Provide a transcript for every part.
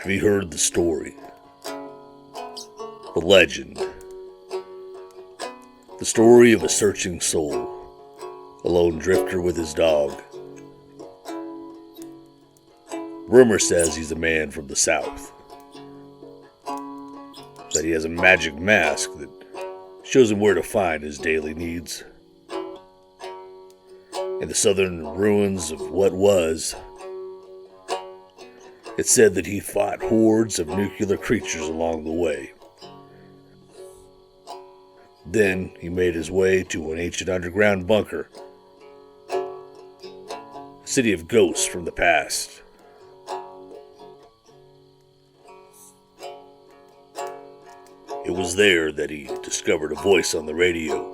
Have you heard the story? The legend. The story of a searching soul, a lone drifter with his dog. Rumor says he's a man from the South, that he has a magic mask that shows him where to find his daily needs. In the southern ruins of what was, it's said that he fought hordes of nuclear creatures along the way. Then he made his way to an ancient underground bunker, a city of ghosts from the past. It was there that he discovered a voice on the radio.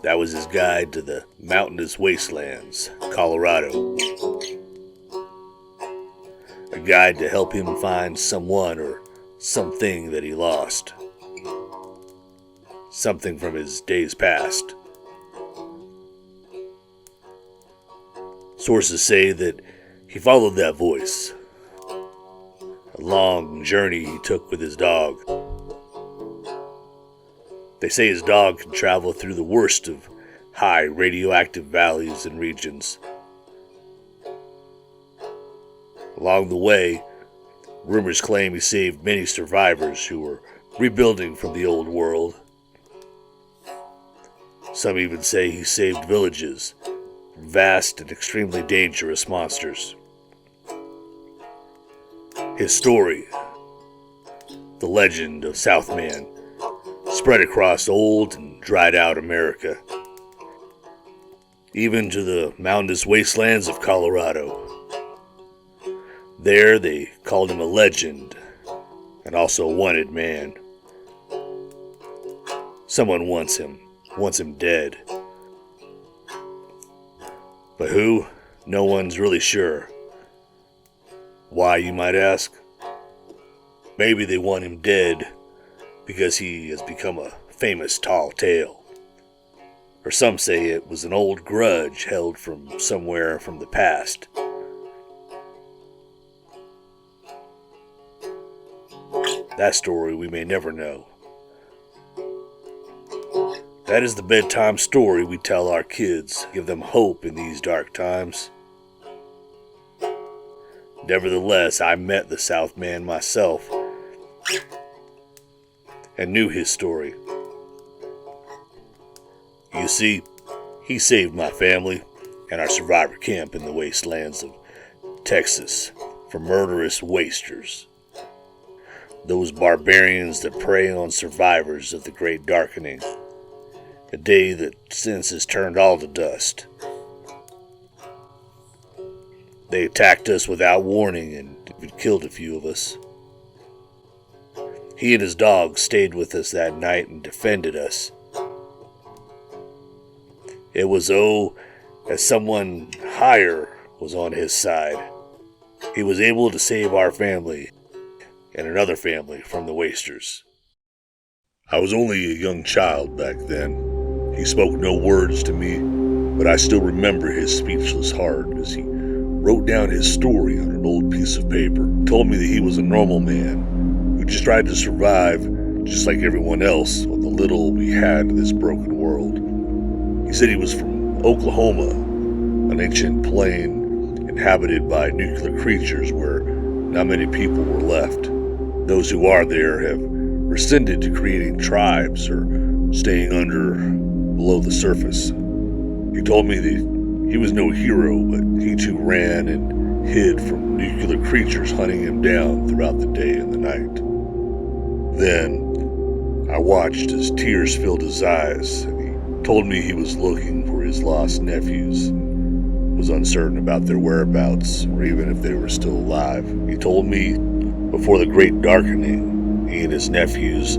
That was his guide to the mountainous wastelands, Colorado. A guide to help him find someone or something that he lost. Something from his days past. Sources say that he followed that voice. A long journey he took with his dog. They say his dog can travel through the worst of high radioactive valleys and regions. Along the way, rumors claim he saved many survivors who were rebuilding from the old world. Some even say he saved villages from vast and extremely dangerous monsters. His story, the legend of SouthMan, spread across old and dried out America, even to the mountainous wastelands of Colorado. There they called him a legend, and also a wanted man. Someone wants him dead. But who? No one's really sure. Why, you might ask? Maybe they want him dead because he has become a famous tall tale. Or some say it was an old grudge held from somewhere from the past. That story we may never know. That is the bedtime story we tell our kids, give them hope in these dark times. Nevertheless, I met the SouthMan myself and knew his story. You see, he saved my family and our survivor camp in the wastelands of Texas from murderous wasters. Those barbarians that prey on survivors of the Great Darkening, a day that since has turned all to dust. They attacked us without warning and even killed a few of us. He and his dog stayed with us that night and defended us. It was as someone higher was on his side. He was able to save our family and another family from the wasters. I was only a young child back then. He spoke no words to me, but I still remember his speechless heart as he wrote down his story on an old piece of paper. Told me that he was a normal man who just tried to survive just like everyone else on the little we had in this broken world. He said he was from Oklahoma, an ancient plain inhabited by nuclear creatures where not many people were left. Those who are there have rescinded to creating tribes or staying below the surface. He told me that he was no hero, but he too ran and hid from nuclear creatures hunting him down throughout the day and the night. Then I watched as tears filled his eyes, and he told me he was looking for his lost nephews and was uncertain about their whereabouts or even if they were still alive. He told me before the Great Darkening, he and his nephews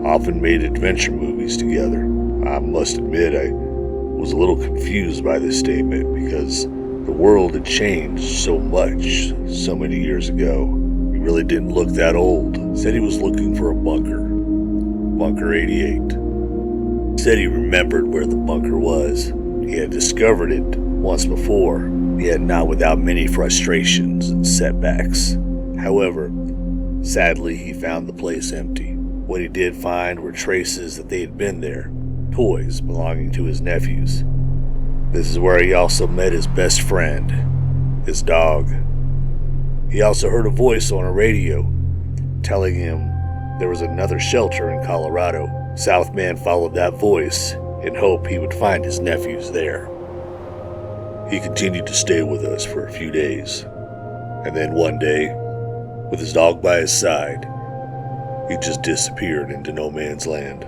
often made adventure movies together. I must admit I was a little confused by this statement because the world had changed so much so many years ago. He really didn't look that old. Said he was looking for a bunker. Bunker 88. Said he remembered where the bunker was. He had discovered it once before, yet not without many frustrations and setbacks. However, sadly, he found the place empty. What he did find were traces that they had been there, toys belonging to his nephews. This is where he also met his best friend, his dog. He also heard a voice on a radio telling him there was another shelter in Colorado. SouthMan followed that voice in hope he would find his nephews there. He continued to stay with us for a few days, and then one day, with his dog by his side, he just disappeared into no man's land.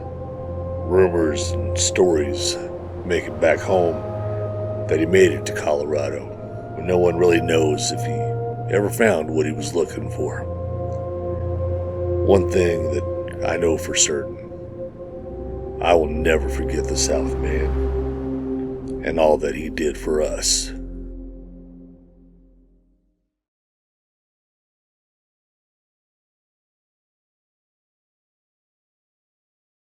Rumors and stories make it back home that he made it to Colorado, but no one really knows if he ever found what he was looking for. One thing that I know for certain, I will never forget the SouthMan and all that he did for us.